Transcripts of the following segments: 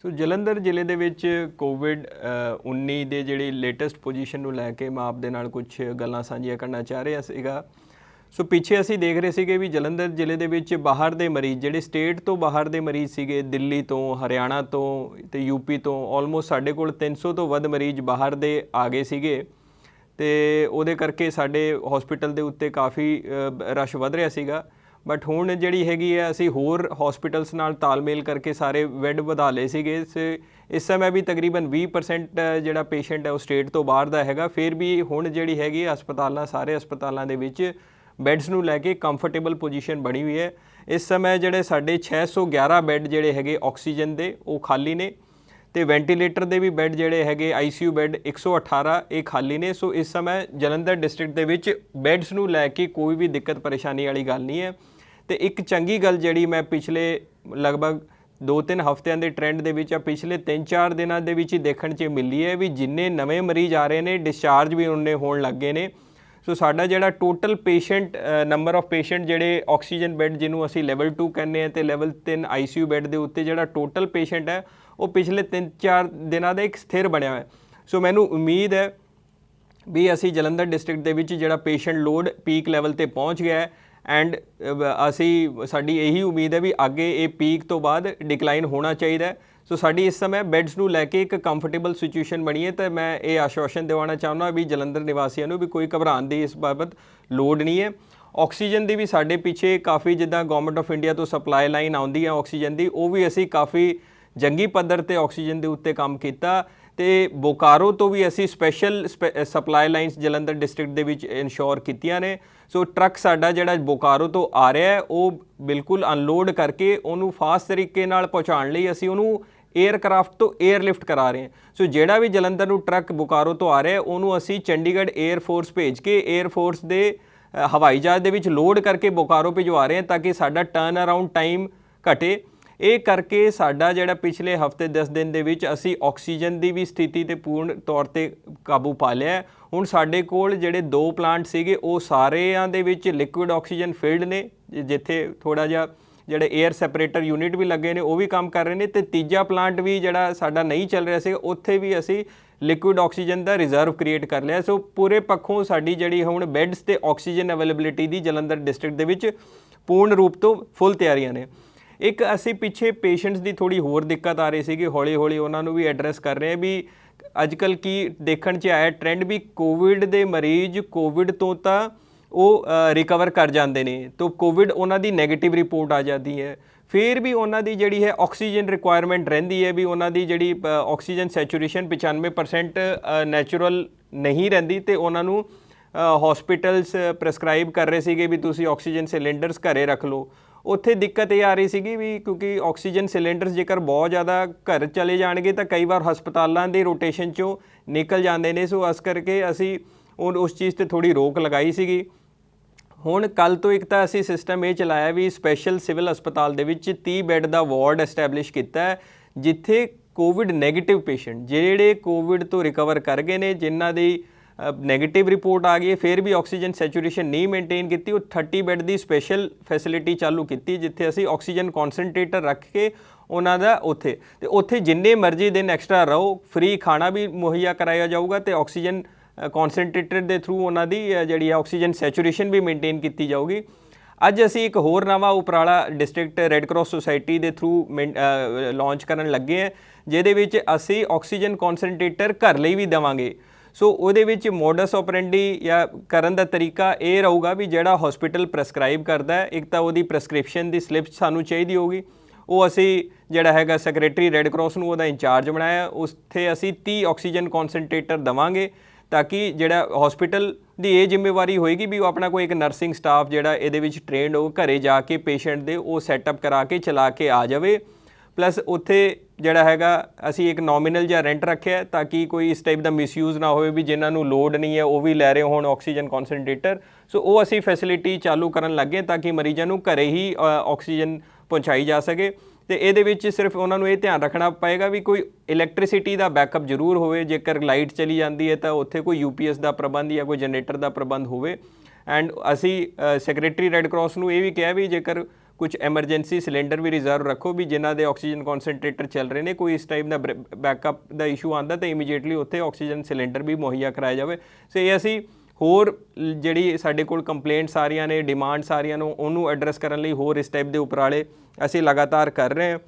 ਸੋ ਜਲੰਧਰ ਜ਼ਿਲ੍ਹੇ ਦੇ ਵਿੱਚ ਕੋਵਿਡ 19 ਦੇ ਜਿਹੜੀ ਲੇਟੈਸਟ ਪੋਜੀਸ਼ਨ ਨੂੰ ਲੈ ਕੇ ਮੈਂ ਆਪ ਦੇ ਨਾਲ ਕੁਝ ਗੱਲਾਂ ਸਾਂਝੀਆਂ ਕਰਨਾ ਚਾਹ ਰਿਹਾ ਸੀਗਾ। ਸੋ ਪਿੱਛੇ ਅਸੀਂ ਦੇਖ ਰਹੇ ਸੀਗੇ ਵੀ ਜਲੰਧਰ ਜ਼ਿਲ੍ਹੇ ਦੇ ਵਿੱਚ ਬਾਹਰ ਦੇ ਮਰੀਜ਼ ਜਿਹੜੇ ਸਟੇਟ ਤੋਂ ਬਾਹਰ ਦੇ ਮਰੀਜ਼ ਸੀਗੇ, ਦਿੱਲੀ ਤੋਂ, ਹਰਿਆਣਾ ਤੋਂ ਤੇ ਯੂਪੀ ਤੋਂ, ਆਲਮੋਸਟ ਸਾਡੇ ਕੋਲ 300 ਤੋਂ ਵੱਧ ਮਰੀਜ਼ ਬਾਹਰ ਦੇ ਆ ਗਏ ਸੀਗੇ ਤੇ ਉਹਦੇ ਕਰਕੇ ਸਾਡੇ ਹਸਪੀਟਲ ਦੇ ਉੱਤੇ ਕਾਫੀ ਰਸ਼ ਵੱਧ ਰਿਹਾ ਸੀਗਾ। ਬਟ ਹੁਣ ਜਿਹੜੀ ਹੈਗੀ ਹੈ ਅਸੀਂ ਹੋਰ ਹਸਪੀਟਲਸ ਨਾਲ ਤਾਲਮੇਲ ਕਰਕੇ ਸਾਰੇ ਬੈੱਡ ਵਧਾ ਲਏ ਸੀਗੇ। ਇਸ ਸਮੇਂ ਵੀ ਤਕਰੀਬਨ 20% ਜਿਹੜਾ ਪੇਸ਼ੈਂਟ ਹੈ ਉਹ ਸਟੇਟ ਤੋਂ ਬਾਹਰ ਦਾ ਹੈਗਾ। ਫਿਰ ਵੀ ਹੁਣ ਜਿਹੜੀ ਹੈਗੀ ਸਾਰੇ ਹਸਪਤਾਲਾਂ ਦੇ ਵਿੱਚ ਬੈੱਡਸ ਨੂੰ ਲੈ ਕੇ ਕੰਫਰਟੇਬਲ ਪੋਜੀਸ਼ਨ ਬਣੀ ਹੋਈ ਹੈ। ਇਸ ਸਮੇਂ ਜਿਹੜੇ ਸਾਡੇ 611 ਬੈੱਡ ਜਿਹੜੇ ਹੈਗੇ ਆਕਸੀਜਨ ਦੇ ਉਹ ਖਾਲੀ ਨੇ ਤੇ ਵੈਂਟੀਲੇਟਰ ਦੇ ਵੀ ਬੈੱਡ ਜਿਹੜੇ ਹੈਗੇ ICU ਬੈੱਡ 118 ਇਹ ਖਾਲੀ ਨੇ। ਸੋ ਇਸ ਸਮੇਂ ਜਲੰਧਰ ਡਿਸਟ੍ਰਿਕਟ ਦੇ ਵਿੱਚ ਬੈੱਡਸ ਨੂੰ ਲੈ ਕੇ ਕੋਈ ਵੀ ਦਿੱਕਤ ਪਰੇਸ਼ਾਨੀ ਵਾਲੀ ਗੱਲ ਨਹੀਂ ਹੈ। ਤੇ ਇੱਕ ਚੰਗੀ ਗੱਲ ਜਿਹੜੀ ਮੈਂ ਪਿਛਲੇ ਲਗਭਗ 2-3 ਹਫ਼ਤਿਆਂ ਦੇ ਟ੍ਰੈਂਡ ਦੇ ਵਿੱਚ ਪਿਛਲੇ 3-4 ਦਿਨਾਂ ਦੇ ਵਿੱਚ ਹੀ ਦੇਖਣ 'ਚ ਮਿਲੀ ਹੈ ਵੀ ਜਿੰਨੇ ਨਵੇਂ ਮਰੀਜ਼ ਆ ਰਹੇ ਨੇ ਡਿਸਚਾਰਜ ਵੀ ਉਹਨੇ ਹੋਣ ਲੱਗ ਗਏ ਨੇ। ਸੋ ਸਾਡਾ ਜਿਹੜਾ total patient number of patient ਜਿਹੜੇ ਆਕਸੀਜਨ ਬੈੱਡ ਜਿਹਨੂੰ ਅਸੀਂ ਲੈਵਲ 2 ਕਹਿੰਦੇ ਹਾਂ ਤੇ ਲੈਵਲ 3 ICU ਬੈੱਡ ਦੇ ਉੱਤੇ ਜਿਹੜਾ ਟੋਟਲ ਪੇਸ਼ੈਂਟ ਹੈ ਉਹ ਪਿਛਲੇ 3-4 ਦਿਨਾਂ ਦਾ ਇੱਕ ਸਥਿਰ ਬਣਿਆ ਹੋਇਆ। ਸੋ ਮੈਨੂੰ ਉਮੀਦ ਹੈ ਵੀ ਅਸੀਂ ਜਲੰਧਰ ਡਿਸਟ੍ਰਿਕਟ ਦੇ ਵਿੱਚ ਜਿਹੜਾ ਪੇਸ਼ੈਂਟ ਲੋਡ ਪੀਕ ਲੈਵਲ 'ਤੇ ਪਹੁੰਚ ਗਿਆ ਹੈ ਐਂਡ ਸਾਡੀ ਇਹੀ ਉਮੀਦ ਹੈ ਵੀ ਅੱਗੇ ਇਹ ਪੀਕ ਤੋਂ ਬਾਅਦ ਡਿਕਲਾਈਨ ਹੋਣਾ ਚਾਹੀਦਾ। ਸੋ ਸਾਡੀ ਇਸ ਸਮੇਂ ਬੈੱਡਸ ਨੂੰ ਲੈ ਕੇ ਇੱਕ ਕੰਫਰਟੇਬਲ ਸਿਚੁਏਸ਼ਨ ਬਣੀ ਹੈ ਤੇ ਮੈਂ ਇਹ ਆਸ਼ਵਾਸਨ ਦਿਵਾਉਣਾ ਚਾਹੁੰਦਾ ਵੀ ਜਲੰਧਰ ਨਿਵਾਸੀਆਂ ਨੂੰ ਵੀ ਕੋਈ ਘਬਰਾਉਣ ਦੀ ਇਸ ਬਾਬਤ ਲੋੜ ਨਹੀਂ ਹੈ। ਆਕਸੀਜਨ ਦੀ ਵੀ ਸਾਡੇ ਪਿੱਛੇ ਕਾਫੀ ਜਿੱਦਾਂ ਗਵਰਨਮੈਂਟ ਆਫ ਇੰਡੀਆ ਤੋਂ ਸਪਲਾਈ ਲਾਈਨ ਆਉਂਦੀ ਹੈ ਆਕਸੀਜਨ ਦੀ, ਉਹ ਵੀ ਅਸੀਂ ਕਾਫੀ ਜੰਗੀ ਪੱਧਰ 'ਤੇ ਆਕਸੀਜਨ ਦੇ ਉੱਤੇ ਕੰਮ ਕੀਤਾ ਤੇ ਬੋਕਾਰੋ ਤੋਂ ਵੀ ਅਸੀਂ special supply lines Jalandhar district ਦੇ ਵਿੱਚ ਇਨਸ਼ੋਰ ਕੀਤੀਆਂ ਨੇ। ਸੋ ਟਰੱਕ ਸਾਡਾ ਜਿਹੜਾ ਬੋਕਾਰੋ ਤੋਂ ਆ ਰਿਹਾ ਹੈ ਉਹ ਬਿਲਕੁਲ ਅਨਲੋਡ ਕਰਕੇ ਉਹਨੂੰ ਫਾਸਟ ਤਰੀਕੇ ਨਾਲ ਪਹੁੰਚਾਉਣ ਲਈ ਅਸੀਂ ਉਹਨੂੰ ਏਅਰਕ੍ਰਾਫਟ ਤੋਂ ਏਅਰਲਿਫਟ ਕਰਾ ਰਹੇ ਹਾਂ। ਸੋ ਜਿਹੜਾ ਵੀ ਜਲੰਧਰ ਨੂੰ ਟਰੱਕ ਬੋਕਾਰੋ ਤੋਂ ਆ ਰਿਹਾ ਉਹਨੂੰ ਅਸੀਂ ਚੰਡੀਗੜ੍ਹ ਏਅਰਫੋਰਸ ਭੇਜ ਕੇ ਏਅਰਫੋਰਸ ਦੇ ਹਵਾਈ ਜਹਾਜ਼ ਦੇ ਵਿੱਚ ਲੋਡ ਕਰਕੇ ਬੋਕਾਰੋ ਭਿਜਵਾ ਰਹੇ ਹਾਂ ਤਾਂ ਕਿ ਸਾਡਾ ਟਰਨ ਅਰਾਊਂਡ ਟਾਈਮ ਘਟੇ। ਇਹ ਕਰਕੇ ਸਾਡਾ ਜਿਹੜਾ ਪਿਛਲੇ ਹਫ਼ਤੇ 10 ਦਿਨ ਦੇ ਵਿੱਚ ਅਸੀਂ ਆਕਸੀਜਨ ਦੀ ਵੀ ਸਥਿਤੀ 'ਤੇ ਪੂਰਨ ਤੌਰ 'ਤੇ ਕਾਬੂ ਪਾ ਲਿਆ। ਹੁਣ ਸਾਡੇ ਕੋਲ ਜਿਹੜੇ 2 ਪਲਾਂਟ ਸੀਗੇ ਉਹ ਸਾਰਿਆਂ ਦੇ ਵਿੱਚ ਲਿਕੁਇਡ ਆਕਸੀਜਨ ਫਿਲਡ ਨੇ, ਜਿੱਥੇ ਥੋੜ੍ਹਾ ਜਿਹਾ ਜਿਹੜੇ ਏਅਰ ਸੈਪਰੇਟਰ ਯੂਨਿਟ ਵੀ ਲੱਗੇ ਨੇ ਉਹ ਵੀ ਕੰਮ ਕਰ ਰਹੇ ਨੇ ਤੇ ਤੀਜਾ ਪਲਾਂਟ ਵੀ ਜਿਹੜਾ ਸਾਡਾ ਨਹੀਂ ਚੱਲ ਰਿਹਾ ਸੀ ਉੱਥੇ ਵੀ ਅਸੀਂ ਲਿਕੁਇਡ ਆਕਸੀਜਨ ਦਾ ਰਿਜ਼ਰਵ ਕ੍ਰੀਏਟ ਕਰ ਲਿਆ। ਸੋ ਪੂਰੇ ਪੱਖੋਂ ਸਾਡੀ ਜਿਹੜੀ ਹੁਣ ਬੈੱਡਸ ਤੇ ਆਕਸੀਜਨ ਅਵੇਲੇਬਿਲਿਟੀ ਦੀ ਜਲੰਧਰ ਡਿਸਟ੍ਰਿਕਟ ਦੇ ਵਿੱਚ ਪੂਰਨ ਰੂਪ ਤੋਂ ਫੁੱਲ ਤਿਆਰੀਆਂ ਨੇ। ਇੱਕ ਅਸੀਂ ਪਿੱਛੇ ਪੇਸ਼ੈਂਟਸ ਦੀ ਥੋੜ੍ਹੀ ਹੋਰ ਦਿੱਕਤ ਆ ਰਹੀ ਸੀਗੀ, ਹੌਲੀ ਹੌਲੀ ਉਹਨਾਂ ਨੂੰ ਵੀ ਐਡਰੈਸ ਕਰ ਰਹੇ ਹਾਂ ਵੀ ਅੱਜ ਕੱਲ੍ਹ ਕੀ ਦੇਖਣ 'ਚ ਆਇਆ ਟ੍ਰੈਂਡ ਵੀ ਕੋਵਿਡ ਦੇ ਮਰੀਜ਼ ਕੋਵਿਡ ਤੋਂ ਤਾਂ ਉਹ ਰਿਕਵਰ ਕਰ ਜਾਂਦੇ ਨੇ ਤਾਂ ਕੋਵਿਡ ਉਹਨਾਂ ਦੀ ਨੈਗੇਟਿਵ ਰਿਪੋਰਟ ਆ ਜਾਂਦੀ ਹੈ। ਫਿਰ ਵੀ ਉਹਨਾਂ ਦੀ ਜਿਹੜੀ ਹੈ ਆਕਸੀਜਨ ਰਿਕੁਆਇਰਮੈਂਟ ਰਹਿੰਦੀ ਹੈ ਵੀ ਉਹਨਾਂ ਦੀ ਜਿਹੜੀ ਆਕਸੀਜਨ ਸੈਚੂਰੇਸ਼ਨ 95% ਨੈਚੁਰਲ ਨਹੀਂ ਰਹਿੰਦੀ ਤੇ ਉਹਨਾਂ ਨੂੰ ਹਸਪੀਟਲਸ ਪ੍ਰੈਸਕ੍ਰਾਈਬ ਕਰ ਰਹੇ ਸੀਗੇ ਵੀ ਤੁਸੀਂ ਆਕਸੀਜਨ ਸਿਲੰਡਰਸ ਘਰੇ ਰੱਖ ਲਓ। ਉੱਥੇ ਦਿੱਕਤ ਇਹ ਆ ਰਹੀ ਸੀਗੀ ਵੀ ਕਿਉਂਕਿ ਆਕਸੀਜਨ ਸਿਲੰਡਰਸ ਜੇਕਰ ਬਹੁਤ ਜ਼ਿਆਦਾ ਘਰ ਚਲੇ ਜਾਣਗੇ ਤਾਂ ਕਈ ਵਾਰ ਹਸਪਤਾਲਾਂ ਦੇ ਰੋਟੇਸ਼ਨ 'ਚੋਂ ਨਿਕਲ ਜਾਂਦੇ ਨੇ। ਸੋ ਇਸ ਕਰਕੇ ਅਸੀਂ ਉਸ ਚੀਜ਼ 'ਤੇ ਥੋੜ੍ਹੀ ਰੋਕ ਲਗਾਈ ਸੀਗੀ। ਹੁਣ ਕੱਲ੍ਹ ਤੋਂ ਇੱਕ ਤਾਂ ਅਸੀਂ ਸਿਸਟਮ ਇਹ ਚਲਾਇਆ ਵੀ ਸਪੈਸ਼ਲ ਸਿਵਲ ਹਸਪਤਾਲ ਦੇ ਵਿੱਚ 30 ਬੈੱਡ ਦਾ ਵਾਰਡ ਐਸਟੈਬਲਿਸ਼ ਕੀਤਾ ਹੈ ਜਿੱਥੇ ਕੋਵਿਡ ਨੈਗੇਟਿਵ ਪੇਸ਼ੈਂਟ ਜਿਹੜੇ ਕੋਵਿਡ ਤੋਂ ਰਿਕਵਰ ਕਰ ਗਏ ਨੇ ਜਿਨ੍ਹਾਂ ਦੀ ਨੈਗੇਟਿਵ ਰਿਪੋਰਟ ਆ ਗਈ ਹੈ ਫਿਰ ਵੀ ਆਕਸੀਜਨ ਸੈਚੂਰੇਸ਼ਨ ਨਹੀਂ ਮੇਨਟੇਨ ਕੀਤੀ, ਉਹ 30 ਬੈੱਡ ਦੀ ਸਪੈਸ਼ਲ ਫੈਸਿਲਿਟੀ ਚਾਲੂ ਕੀਤੀ ਜਿੱਥੇ ਅਸੀਂ ਆਕਸੀਜਨ ਕੌਨਸਨਟ੍ਰੇਟਰ ਰੱਖ ਕੇ ਉਹਨਾਂ ਦਾ ਉੱਥੇ ਜਿੰਨੇ ਮਰਜ਼ੀ ਦਿਨ ਐਕਸਟਰਾ ਰਹੋ, ਫ੍ਰੀ ਖਾਣਾ ਵੀ ਮੁਹੱਈਆ ਕਰਾਇਆ ਜਾਊਗਾ ਤੇ ਆਕਸੀਜਨ ਕੌਨਸਨਟ੍ਰੇਟਰ ਦੇ ਥਰੂ ਉਹਨਾਂ ਦੀ ਜਿਹੜੀ ਆਕਸੀਜਨ ਸੈਚੂਰੇਸ਼ਨ ਵੀ ਮੇਨਟੇਨ ਕੀਤੀ ਜਾਊਗੀ। ਅੱਜ ਅਸੀਂ ਇੱਕ ਹੋਰ ਨਵਾਂ ਉਪਰਾਲਾ ਡਿਸਟ੍ਰਿਕਟ ਰੈੱਡ ਕਰਾਸ ਸੁਸਾਇਟੀ ਦੇ ਥਰੂ ਲਾਂਚ ਕਰਨ ਲੱਗੇ ਹਾਂ ਜਿਹਦੇ ਵਿੱਚ ਅਸੀਂ ਆਕਸੀਜਨ ਕੌਨਸਨਟ੍ਰੇਟਰ ਘਰ ਲਈ ਵੀ ਦੇਵਾਂਗੇ। ਸੋ ਉਹਦੇ ਵਿੱਚ ਮੋਡਸ ਆਪਰੈਂਡੀ ਜਾਂ ਕਰਨ ਦਾ ਤਰੀਕਾ ਇਹ ਰਹੂਗਾ ਵੀ ਜਿਹੜਾ ਹਸਪੀਟਲ ਪ੍ਰੈਸਕ੍ਰਾਈਬ ਕਰਦਾ ਇੱਕ ਤਾਂ ਉਹਦੀ ਪ੍ਰੈਸਕ੍ਰਿਪਸ਼ਨ ਦੀ ਸਲਿੱਪ ਸਾਨੂੰ ਚਾਹੀਦੀ ਹੋਊਗੀ, ਉਹ ਅਸੀਂ ਜਿਹੜਾ ਹੈਗਾ ਸੈਕਟਰੀ ਰੈੱਡ ਕਰਾਸ ਨੂੰ ਉਹਦਾ ਇੰਚਾਰਜ ਬਣਾਇਆ, ਉੱਥੇ ਅਸੀਂ 30 ਆਕਸੀਜਨ ਕੌਨਸਨਟ੍ਰੇਟਰ ਦੇਵਾਂਗੇ ਤਾਂ ਕਿ ਜਿਹੜਾ ਹਸਪੀਟਲ ਦੀ ਇਹ ਜ਼ਿੰਮੇਵਾਰੀ ਹੋਏਗੀ ਵੀ ਉਹ ਆਪਣਾ ਕੋਈ ਇੱਕ ਨਰਸਿੰਗ ਸਟਾਫ ਜਿਹੜਾ ਇਹਦੇ ਵਿੱਚ ਟ੍ਰੇਨਡ ਹੋ ਘਰੇ ਜਾ ਕੇ ਪੇਸ਼ੈਂਟ ਦੇ ਉਹ ਸੈਟਅਪ ਕਰਾ ਕੇ ਚਲਾ ਕੇ ਆ ਜਾਵੇ। ਪਲੱਸ ਉੱਥੇ ਜਿਹੜਾ ਹੈਗਾ ਅਸੀਂ ਇੱਕ ਨੋਮੀਨਲ ਜਿਹਾ ਰੈਂਟ ਰੱਖਿਆ ਤਾਂ ਕਿ ਕੋਈ ਇਸ ਟਾਈਪ ਦਾ ਮਿਸਯੂਜ਼ ਨਾ ਹੋਵੇ ਵੀ ਜਿਨ੍ਹਾਂ ਨੂੰ ਲੋਡ ਨਹੀਂ ਹੈ ਉਹ ਵੀ ਲੈ ਰਹੇ ਹੋਣ ਆਕਸੀਜਨ ਕੌਨਸਨਟ੍ਰੇਟਰ। ਸੋ ਉਹ ਅਸੀਂ ਫੈਸਿਲਿਟੀ ਚਾਲੂ ਕਰਨ ਲੱਗੇ ਤਾਂ ਕਿ ਮਰੀਜ਼ਾਂ ਨੂੰ ਘਰੇ ਹੀ ਆਕਸੀਜਨ ਪਹੁੰਚਾਈ ਜਾ ਸਕੇ। ਤੇ ਇਹਦੇ ਵਿੱਚ ਸਿਰਫ ਉਹਨਾਂ ਨੂੰ ਇਹ ਧਿਆਨ ਰੱਖਣਾ ਪਏਗਾ ਵੀ ਕੋਈ ਇਲੈਕਟ੍ਰਿਸਿਟੀ ਦਾ ਬੈਕਅਪ ਜ਼ਰੂਰ ਹੋਵੇ, ਜੇਕਰ ਲਾਈਟ ਚਲੀ ਜਾਂਦੀ ਹੈ ਤਾਂ ਉੱਥੇ ਕੋਈ UPS ਦਾ ਪ੍ਰਬੰਧ ਜਾਂ ਕੋਈ ਜਨਰੇਟਰ ਦਾ ਪ੍ਰਬੰਧ ਹੋਵੇ। ਐਂਡ ਅਸੀਂ ਸੈਕਟਰੀ ਰੈੱਡ ਕਰਾਸ ਨੂੰ ਇਹ ਵੀ ਕਿਹਾ ਵੀ ਜੇਕਰ ਕੁਝ ਐਮਰਜੈਂਸੀ ਸਿਲੰਡਰ ਵੀ ਰਿਜ਼ਰਵ ਰੱਖੋ ਵੀ ਜਿਨ੍ਹਾਂ ਦੇ ਆਕਸੀਜਨ ਕਨਸੈਂਟਰੇਟਰ ਚੱਲ ਰਹੇ ਨੇ, ਕੋਈ ਇਸ ਟਾਈਪ ਦਾ ਬੈਕਅਪ ਦਾ ਇਸ਼ੂ ਆਉਂਦਾ ਤਾਂ ਇਮੀਡੀਏਟਲੀ ਉੱਥੇ ਆਕਸੀਜਨ ਸਿਲੰਡਰ ਵੀ ਮੁਹੱਈਆ ਕਰਾਇਆ ਜਾਵੇ। ਸੋ ਇਹ ਅਸੀਂ ਹੋਰ ਜਿਹੜੀ ਸਾਡੇ ਕੋਲ ਕੰਪਲੇਂਟਸ ਆ ਰਹੀਆਂ ਨੇ, ਡਿਮਾਂਡਸ ਆ ਰਹੀਆਂ ਨੂੰ ਉਹਨੂੰ ਐਡਰੈਸ ਕਰਨ ਲਈ ਹੋਰ ਇਸ ਟਾਈਪ ਦੇ ਉਪਰਾਲੇ ਅਸੀਂ ਲਗਾਤਾਰ ਕਰ ਰਹੇ ਹਾਂ।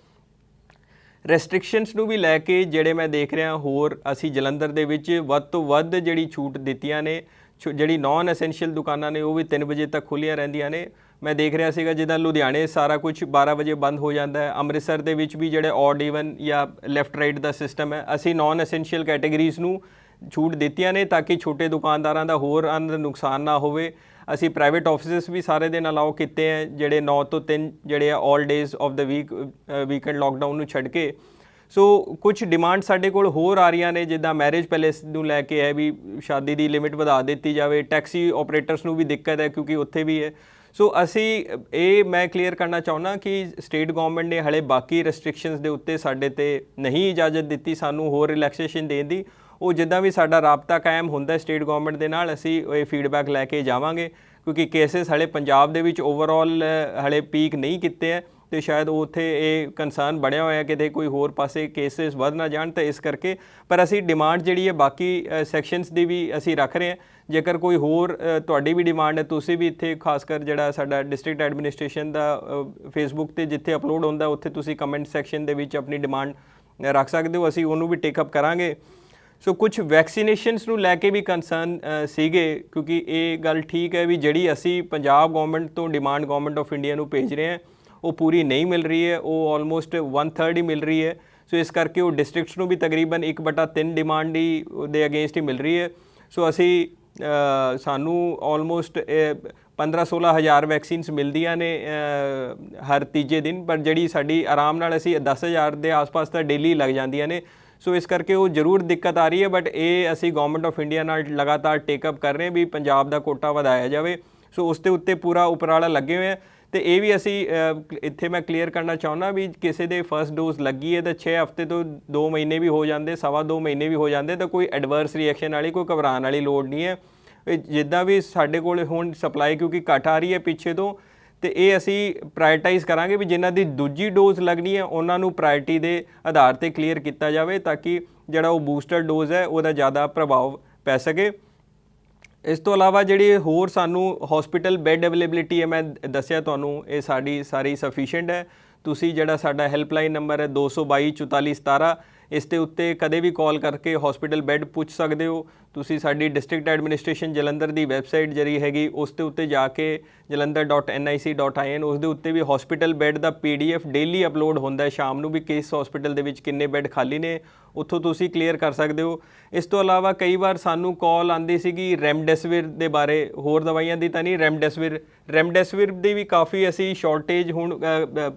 ਰੈਸਟ੍ਰਿਕਸ਼ਨਸ ਨੂੰ ਵੀ ਲੈ ਕੇ ਜਿਹੜੇ ਮੈਂ ਦੇਖ ਰਿਹਾ ਹੋਰ ਅਸੀਂ ਜਲੰਧਰ ਦੇ ਵਿੱਚ ਵੱਧ ਤੋਂ ਵੱਧ ਜਿਹੜੀ ਛੂਟ ਦਿੱਤੀਆਂ ਨੇ। ਜਿਹੜੀ ਨਾਨ ਐਸੈਂਸ਼ੀਅਲ ਦੁਕਾਨਾਂ ਨੇ ਉਹ ਵੀ 3 ਵਜੇ ਤੱਕ ਖੁੱਲ੍ਹੀਆਂ ਰਹਿੰਦੀਆਂ ਨੇ। ਮੈਂ ਦੇਖ ਰਿਹਾ ਸੀਗਾ ਜਿੱਦਾਂ ਲੁਧਿਆਣੇ ਸਾਰਾ ਕੁਝ 12 ਵਜੇ ਬੰਦ ਹੋ ਜਾਂਦਾ ਹੈ। ਅੰਮ੍ਰਿਤਸਰ ਦੇ ਵਿੱਚ ਵੀ ਜਿਹੜੇ ਔਡ ਈਵਨ ਜਾਂ ਲੈਫਟ ਰਾਈਟ ਦਾ ਸਿਸਟਮ ਹੈ, ਅਸੀਂ ਨਾਨ ਐਸੈਂਸ਼ੀਅਲ ਕੈਟੇਗਰੀਜ਼ ਨੂੰ ਛੂਟ ਦਿੱਤੀਆਂ ਨੇ ਤਾਂ ਕਿ ਛੋਟੇ ਦੁਕਾਨਦਾਰਾਂ ਦਾ ਹੋਰ ਨੁਕਸਾਨ ਨਾ ਹੋਵੇ। ਅਸੀਂ ਪ੍ਰਾਈਵੇਟ ਆਫਿਸਿਸ ਵੀ ਸਾਰੇ ਦਿਨ ਅਲਾਓ ਕੀਤੇ ਹੈ, ਜਿਹੜੇ 9 ਤੋਂ 3 ਜਿਹੜੇ ਆ all days of the weekend lockdown ਨੂੰ ਛੱਡ ਕੇ। ਸੋ ਕੁਝ ਡਿਮਾਂਡ ਸਾਡੇ ਕੋਲ ਹੋਰ ਆ ਰਹੀਆਂ ਨੇ, ਜਿੱਦਾਂ ਮੈਰਿਜ ਪੈਲੇਸ ਨੂੰ ਲੈ ਕੇ ਹੈ ਵੀ ਸ਼ਾਦੀ ਦੀ ਲਿਮਿਟ ਵਧਾ ਦਿੱਤੀ ਜਾਵੇ। ਟੈਕਸੀ ਆਪਰੇਟਰਸ ਨੂੰ ਵੀ ਦਿੱਕਤ ਹੈ ਕਿਉਂਕਿ ਉੱਥੇ ਵੀ ਹੈ। ਸੋ ਅਸੀਂ ਇਹ ਮੈਂ ਕਲੀਅਰ ਕਰਨਾ ਚਾਹੁੰਦਾ ਕਿ ਸਟੇਟ ਗੌਰਮੈਂਟ ਨੇ ਹਲੇ ਬਾਕੀ ਰੈਸਟ੍ਰਿਕਸ਼ਨਸ ਦੇ ਉੱਤੇ ਸਾਡੇ ਤੇ ਨਹੀਂ ਇਜਾਜ਼ਤ ਦਿੱਤੀ ਸਾਨੂੰ ਹੋਰ ਰਿਲੈਕਸੇਸ਼ਨ ਦੇਣ ਦੀ। ਉਹ ਜਿੱਦਾਂ ਵੀ ਸਾਡਾ ਰਾਬਤਾ ਕਾਇਮ ਹੁੰਦਾ ਸਟੇਟ ਗੌਰਮੈਂਟ ਦੇ ਨਾਲ, ਅਸੀਂ ਇਹ ਫੀਡਬੈਕ ਲੈ ਕੇ ਜਾਵਾਂਗੇ ਕਿਉਂਕਿ ਕੇਸਿਸ ਹਲੇ ਪੰਜਾਬ ਦੇ ਵਿੱਚ ਓਵਰਆਲ ਹਲੇ ਪੀਕ ਨਹੀਂ ਕੀਤੇ ਹੈ ਤੇ ਸ਼ਾਇਦ ਉੱਥੇ ਇਹ ਕੰਸਰਨ ਬਣਿਆ ਹੋਇਆ ਕਿਤੇ ਕੋਈ ਹੋਰ ਪਾਸੇ ਕੇਸਿਸ ਵੱਧ ਨਾ ਜਾਣ। ਤਾਂ ਇਸ ਕਰਕੇ ਪਰ ਅਸੀਂ ਡਿਮਾਂਡ ਜਿਹੜੀ ਹੈ ਬਾਕੀ ਸੈਕਸ਼ਨਸ ਦੀ ਵੀ ਅਸੀਂ ਰੱਖ ਰਹੇ ਹਾਂ। ਜੇਕਰ ਕੋਈ ਹੋਰ ਤੁਹਾਡੀ ਵੀ ਡਿਮਾਂਡ ਹੈ, ਤੁਸੀਂ ਵੀ ਇੱਥੇ ਖਾਸ ਕਰ ਜਿਹੜਾ ਸਾਡਾ ਡਿਸਟ੍ਰਿਕਟ ਐਡਮਿਨਿਸਟ੍ਰੇਸ਼ਨ ਦਾ ਫੇਸਬੁੱਕ 'ਤੇ ਜਿੱਥੇ ਅਪਲੋਡ ਹੁੰਦਾ ਉੱਥੇ ਤੁਸੀਂ ਕਮੈਂਟ ਸੈਕਸ਼ਨ ਦੇ ਵਿੱਚ ਆਪਣੀ ਡਿਮਾਂਡ ਰੱਖ ਸਕਦੇ ਹੋ, ਅਸੀਂ ਉਹਨੂੰ ਵੀ ਟੇਕ ਅਪ ਕਰਾਂਗੇ। ਸੋ ਕੁਝ ਵੈਕਸੀਨੇਸ਼ਨਸ ਨੂੰ ਲੈ ਕੇ ਵੀ ਕੰਸਰਨ ਸੀਗੇ ਕਿਉਂਕਿ ਇਹ ਗੱਲ ਠੀਕ ਹੈ ਵੀ ਜਿਹੜੀ ਅਸੀਂ ਪੰਜਾਬ ਗੌਰਮੈਂਟ ਤੋਂ ਡਿਮਾਂਡ ਗੌਰਮੈਂਟ ਆਫ ਇੰਡੀਆ ਨੂੰ ਭੇਜ ਰਹੇ ਹਾਂ ਉਹ ਪੂਰੀ ਨਹੀਂ ਮਿਲ ਰਹੀ ਹੈ, ਉਹ ਆਲਮੋਸਟ 1/3 ਹੀ ਮਿਲ ਰਹੀ ਹੈ। ਸੋ ਇਸ ਕਰਕੇ ਉਹ ਡਿਸਟ੍ਰਿਕਟਸ ਨੂੰ ਵੀ ਤਕਰੀਬਨ 1/3 ਡਿਮਾਂਡ ਹੀ ਦੇ ਅਗੇਂਸਟ ਹੀ ਮਿਲ ਰਹੀ ਹੈ। ਸੋ ਅਸੀਂ ਸਾਨੂੰ ਆਲਮੋਸਟ 15-16 ਹਜ਼ਾਰ ਵੈਕਸੀਨਸ ਮਿਲਦੀਆਂ ਨੇ ਹਰ ਤੀਜੇ ਦਿਨ, ਪਰ ਜਿਹੜੀ ਸਾਡੀ ਆਰਾਮ ਨਾਲ ਅਸੀਂ 10,000 ਦੇ ਆਸ-ਪਾਸ ਤਾਂ ਡੇਲੀ ਲੱਗ ਜਾਂਦੀਆਂ ਨੇ। ਸੋ ਇਸ ਕਰਕੇ ਉਹ ਜ਼ਰੂਰ ਦਿੱਕਤ ਆ ਰਹੀ ਹੈ, ਬਟ ਇਹ ਅਸੀਂ ਗੌਰਮੈਂਟ ਆਫ ਇੰਡੀਆ ਨਾਲ ਲਗਾਤਾਰ ਟੇਕਅਪ ਕਰ ਰਹੇ ਵੀ ਪੰਜਾਬ ਦਾ ਕੋਟਾ ਵਧਾਇਆ ਜਾਵੇ। ਸੋ ਉਸ ਦੇ ਉੱਤੇ ਪੂਰਾ ਉਪਰਾਲਾ ਲੱਗੇ ਹੋਏ ਹੈ। ਤੇ ਇਹ ਵੀ ਅਸੀਂ ਇੱਥੇ ਮੈਂ ਕਲੀਅਰ ਕਰਨਾ ਚਾਹੁੰਦਾ ਵੀ ਕਿਸੇ ਦੇ ਫਸਟ ਡੋਜ਼ ਲੱਗੀ ਹੈ ਤਾਂ 6 ਹਫ਼ਤੇ ਤੋਂ 2 ਮਹੀਨੇ ਵੀ ਹੋ ਜਾਂਦੇ, 2.25 ਮਹੀਨੇ ਵੀ ਹੋ ਜਾਂਦੇ, ਤਾਂ ਕੋਈ ਐਡਵਰਸ ਰਿਐਕਸ਼ਨ ਵਾਲੀ ਕੋਈ ਘਬਰਾਉਣ ਵਾਲੀ ਲੋੜ ਨਹੀਂ ਹੈ। ਜਿੱਦਾਂ ਵੀ ਸਾਡੇ ਕੋਲ ਹੁਣ ਸਪਲਾਈ ਕਿਉਂਕਿ ਘੱਟ ਆ ਰਹੀ ਹੈ ਪਿੱਛੇ ਤੋਂ, ਤੇ ਇਹ ਅਸੀਂ ਪ੍ਰਾਇਰਟਾਈਜ਼ ਕਰਾਂਗੇ ਵੀ ਜਿਨ੍ਹਾਂ ਦੀ ਦੂਜੀ ਡੋਜ਼ ਲੱਗਣੀ ਹੈ ਉਹਨਾਂ ਨੂੰ ਪ੍ਰਾਇਰਟੀ ਦੇ ਆਧਾਰ 'ਤੇ ਕਲੀਅਰ ਕੀਤਾ ਜਾਵੇ ਤਾਂ ਕਿ ਜਿਹੜਾ ਉਹ ਬੂਸਟਰ ਡੋਜ਼ ਹੈ ਉਹਦਾ ਜ਼ਿਆਦਾ ਪ੍ਰਭਾਵ ਪੈ ਸਕੇ। ਇਸ ਤੋਂ ਇਲਾਵਾ ਜਿਹੜੀ ਹੋਰ ਸਾਨੂੰ ਹਸਪੀਟਲ ਬੈੱਡ ਅਵੇਲੇਬਿਲਿਟੀ ਹੈ, ਮੈਂ ਦੱਸਿਆ ਤੁਹਾਨੂੰ ਇਹ ਸਾਡੀ ਸਾਰੀ ਸਫੀਸ਼ੀਐਂਟ ਹੈ। ਤੁਸੀਂ ਜਿਹੜਾ ਸਾਡਾ ਹੈਲਪਲਾਈਨ ਨੰਬਰ ਹੈ 222 44 17, ਇਸ ਦੇ ਉੱਤੇ ਕਦੇ ਵੀ ਕਾਲ ਕਰਕੇ ਹਸਪੀਟਲ ਬੈੱਡ ਪੁੱਛ ਸਕਦੇ ਹੋ। ਤੁਸੀਂ ਸਾਡੀ ਡਿਸਟ੍ਰਿਕਟ ਐਡਮਿਨਿਸਟ੍ਰੇਸ਼ਨ ਜਲੰਧਰ ਦੀ ਵੈਬਸਾਈਟ ਜਿਹੜੀ ਹੈਗੀ ਉਸ ਦੇ ਉੱਤੇ ਜਾ ਕੇ jalandhar.nic.in ਉਸ ਦੇ ਉੱਤੇ ਵੀ ਹਸਪੀਟਲ ਬੈੱਡ ਦਾ PDF ਡੇਲੀ ਅਪਲੋਡ ਹੁੰਦਾ ਹੈ ਸ਼ਾਮ ਨੂੰ ਵੀ ਕਿਸ ਹਸਪੀਟਲ ਦੇ ਵਿੱਚ ਕਿੰਨੇ ਬੈੱਡ ਖਾਲੀ ਨੇ, ਉੱਥੋਂ ਤੁਸੀਂ ਕਲੀਅਰ ਕਰ ਸਕਦੇ ਹੋ। ਇਸ ਤੋਂ ਇਲਾਵਾ ਕਈ ਵਾਰ ਸਾਨੂੰ ਕਾਲ ਆਉਂਦੀ ਸੀਗੀ ਰੈਮਡੈਸਿਵਿਰ ਦੇ ਬਾਰੇ, ਹੋਰ ਦਵਾਈਆਂ ਦੀ ਤਾਂ ਨਹੀਂ, ਰੈਮਡੈਸਿਵਿਰ ਦੀ ਵੀ ਕਾਫੀ ਅਸੀਂ ਸ਼ਾਰਟੇਜ ਹੁਣ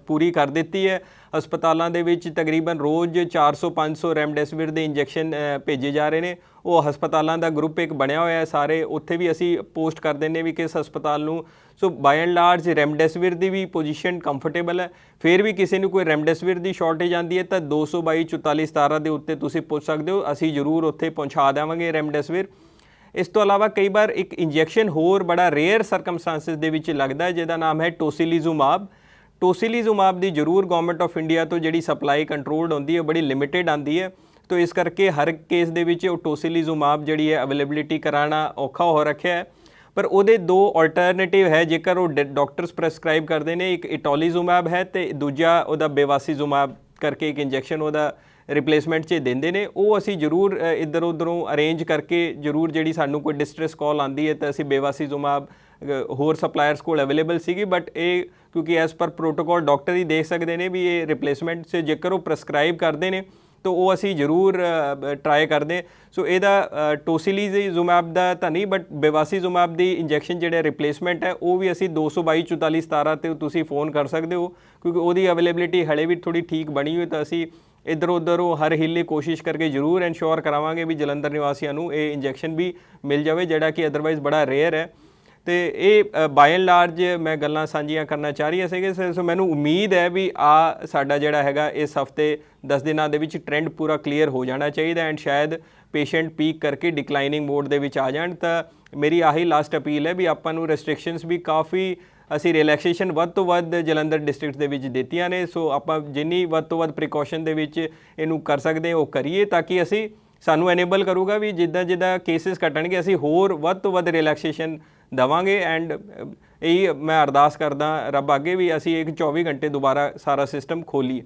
ਪੂਰੀ ਕਰ ਦਿੱਤੀ ਹੈ। ਹਸਪਤਾਲਾਂ ਦੇ ਵਿੱਚ ਤਕਰੀਬਨ ਰੋਜ਼ 400-500 ਰੈਮਡੈਸਿਵਿਰ ਦੇ ਇੰਜੈਕਸ਼ਨ ਭੇਜੇ ਜਾ ਰਹੇ ਨੇ। ਉਹ ਹਸਪਤਾਲਾਂ ਦਾ ਗਰੁੱਪ ਇੱਕ ਬਣਿਆ ਹੋਇਆ ਹੈ ਸਾਰੇ, ਉੱਥੇ ਵੀ ਅਸੀਂ ਪੋਸਟ ਕਰ ਦਿੰਦੇ ਵੀ ਕਿਸ ਹਸਪਤਾਲ ਨੂੰ। ਸੋ ਬਾਈ and large ਰੈਮਡੈਸਿਵਿਰ the we position comfortable ਹੈ। ਫਿਰ ਵੀ ਕਿਸੇ ਨੂੰ ਕੋਈ ਰੈਮਡੈਸਿਵਿਰ ਦੀ ਸ਼ਾਰਟੇਜ ਆਉਂਦੀ ਹੈ ਤਾਂ 222 44 17 ਦੇ ਉੱਤੇ ਤੁਸੀਂ ਪੁੱਛ ਸਕਦੇ ਹੋ, ਅਸੀਂ ਜ਼ਰੂਰ ਉੱਥੇ ਪਹੁੰਚਾ ਦੇਵਾਂਗੇ ਰੈਮਡੈਸਿਵਿਰ। ਇਸ ਤੋਂ ਇਲਾਵਾ ਕਈ ਵਾਰ ਇੱਕ ਇੰਜੈਕਸ਼ਨ ਹੋਰ ਬੜਾ ਰੇਅਰ ਸਰਕਮਸਟੈਂਸਿਸ ਦੇ ਵਿੱਚ ਲੱਗਦਾ ਹੈ ਜਿਹਦਾ ਨਾਮ ਹੈ ਟੋਸੀਲੀਜ਼ੂਮਾਬ। ਟੋਸੀਲੀਜ਼ੂਮਾਬ ਦੀ ਜ਼ਰੂਰ ਗਵਰਨਮੈਂਟ ਆਫ ਇੰਡੀਆ ਤੋਂ ਜਿਹੜੀ ਸਪਲਾਈ ਕੰਟਰੋਲਡ ਹੁੰਦੀ ਹੈ ਬੜੀ ਲਿਮਿਟਿਡ ਆਉਂਦੀ ਹੈ, ਤਾਂ ਇਸ ਕਰਕੇ ਹਰ ਕੇਸ ਦੇ ਵਿੱਚ ਉਹ ਟੋਸੀਲੀਜ਼ੂਮਾਬ ਜਿਹੜੀ ਹੈ ਅਵੇਲੇਬਿਲਿਟੀ ਕਰਾਉਣਾ ਔਖਾ ਹੋ ਰੱਖਿਆ ਹੈ। ਪਰ ਉਹਦੇ ਦੋ ਆਲਟਰਨੇਟਿਵ ਹੈ ਜੇਕਰ ਉਹ ਡਾਕਟਰਸ ਪ੍ਰੈਸਕ੍ਰਾਈਬ ਕਰਦੇ ਨੇ, ਇੱਕ ਇਟੋਲੀਜ਼ੂਮਾਬ ਹੈ ਤੇ ਦੂਜਾ ਉਹਦਾ ਬੇਵਾਸੀਜ਼ੂਮਾਬ ਕਰਕੇ ਇੱਕ ਇੰਜੈਕਸ਼ਨ ਉਹਦਾ ਰਿਪਲੇਸਮੈਂਟ 'ਚ ਦਿੰਦੇ ਨੇ। ਉਹ ਅਸੀਂ ਜ਼ਰੂਰ ਇੱਧਰ ਉੱਧਰੋਂ ਅਰੇਂਜ ਕਰਕੇ ਜ਼ਰੂਰ ਜਿਹੜੀ ਸਾਨੂੰ ਕੋਈ ਡਿਸਟ੍ਰੈਸ ਕਾਲ ਆਉਂਦੀ ਹੈ ਤਾਂ ਅਸੀਂ ਬੇਵਾਸੀਜ਼ੂਮਾਬ ਹੋਰ ਸਪਲਾਇਰਸ ਕੋਲ ਅਵੇਲੇਬਲ ਸੀਗੀ, ਬਟ ਇਹ ਕਿਉਂਕਿ ਐਜ਼ ਪਰ ਪ੍ਰੋਟੋਕੋਲ ਡਾਕਟਰ ਹੀ ਦੇਖ ਸਕਦੇ ਨੇ ਵੀ ਇਹ ਰਿਪਲੇਸਮੈਂਟ 'ਚ ਜੇਕਰ ਉਹ ਪ੍ਰੈਸਕ੍ਰਾਈਬ ਕਰਦੇ ਨੇ ਤਾਂ ਉਹ ਅਸੀਂ ਜ਼ਰੂਰ ਟਰਾਈ ਕਰਦੇ। ਸੋ ਇਹਦਾ ਟੋਸੀਲੀਜ਼ੂਮਾਬ ਦਾ ਤਾਂ ਨਹੀਂ, ਬਟ ਬੇਵਾਸੀਜ਼ੂਮਾਬ ਦੀ ਇੰਜੈਕਸ਼ਨ ਜਿਹੜੇ ਰਿਪਲੇਸਮੈਂਟ ਹੈ ਉਹ ਵੀ ਅਸੀਂ 222 44 17 'ਤੇ ਤੁਸੀਂ ਫ਼ੋਨ ਕਰ ਸਕਦੇ ਹੋ ਕਿਉਂਕਿ ਉਹਦੀ ਅਵੇਲੇਬਿਲਿਟੀ ਹਲੇ ਵੀ ਥੋੜ੍ਹੀ ਠੀਕ ਬਣੀ ਹੋਈ, ਤਾਂ ਅਸੀਂ ਇੱਧਰ ਉੱਧਰੋਂ ਹਰ ਹੀਲੇ ਕੋਸ਼ਿਸ਼ ਕਰਕੇ ਜ਼ਰੂਰ ਇਨਸ਼ੋਰ ਕਰਾਵਾਂਗੇ ਵੀ ਜਲੰਧਰ ਨਿਵਾਸੀਆਂ ਨੂੰ ਇਹ ਇੰਜੈਕਸ਼ਨ ਵੀ ਮਿਲ ਜਾਵੇ ਜਿਹੜਾ ਕਿ ਅਦਰਵਾਈਜ਼ ਬੜਾ ਰੇਅਰ ਹੈ। ਤੇ ਇਹ ਬਾਈ ਐਂਡ ਲਾਰਜ ਮੈਂ ਗੱਲਾਂ ਸਾਂਝੀਆਂ ਕਰਨਾ ਚਾਹ ਰਹੀ ਸੀਗੇ। ਸੋ ਮੈਨੂੰ ਉਮੀਦ ਹੈ ਵੀ ਸਾਡਾ ਜਿਹੜਾ ਹੈਗਾ ਇਸ ਹਫਤੇ 10 ਦਿਨਾਂ ਦੇ ਵਿੱਚ ਟ੍ਰੈਂਡ ਪੂਰਾ ਕਲੀਅਰ ਹੋ ਜਾਣਾ ਚਾਹੀਦਾ ਐਂਡ ਸ਼ਾਇਦ ਪੇਸ਼ੈਂਟ ਪੀਕ ਕਰਕੇ ਡਿਕਲਾਈਨਿੰਗ ਮੋਡ ਦੇ ਵਿੱਚ ਆ ਜਾਣ। ਤਾਂ ਮੇਰੀ ਆਹੀ ਲਾਸਟ ਅਪੀਲ ਹੈ ਵੀ ਆਪਾਂ ਨੂੰ ਰੈਸਟ੍ਰਿਕਸ਼ਨਸ ਵੀ ਕਾਫੀ ਅਸੀਂ ਰਿਲੈਕਸੇਸ਼ਨ ਵੱਧ ਤੋਂ ਵੱਧ ਜਲੰਧਰ ਡਿਸਟ੍ਰਿਕਟ ਦੇ ਵਿੱਚ ਦਿੱਤੀਆਂ ਨੇ। ਸੋ ਆਪਾਂ ਜਿੰਨੀ ਵੱਧ ਤੋਂ ਵੱਧ ਪ੍ਰੀਕਾਸ਼ਨ ਦੇ ਵਿੱਚ ਇਹਨੂੰ ਕਰ ਸਕਦੇ ਹਾਂ ਉਹ ਕਰੀਏ, ਤਾਂ ਕਿ ਅਸੀਂ ਸਾਨੂੰ ਐਨੇਬਲ ਕਰੂਗਾ ਵੀ ਜਿੱਦਾਂ ਜਿੱਦਾਂ ਕੇਸਿਸ ਘਟਣਗੇ ਅਸੀਂ ਹੋਰ ਵੱਧ ਤੋਂ ਵੱਧ ਰਿਲੈਕਸੇਸ਼ਨ ਦੇਵਾਂਗੇ। ਐਂਡ ਇਹੀ ਮੈਂ ਅਰਦਾਸ ਕਰਦਾ ਰੱਬ ਅੱਗੇ ਵੀ ਅਸੀਂ ਇੱਕ 24 ਘੰਟੇ ਦੁਬਾਰਾ ਸਾਰਾ ਸਿਸਟਮ ਖੋਲੀਏ।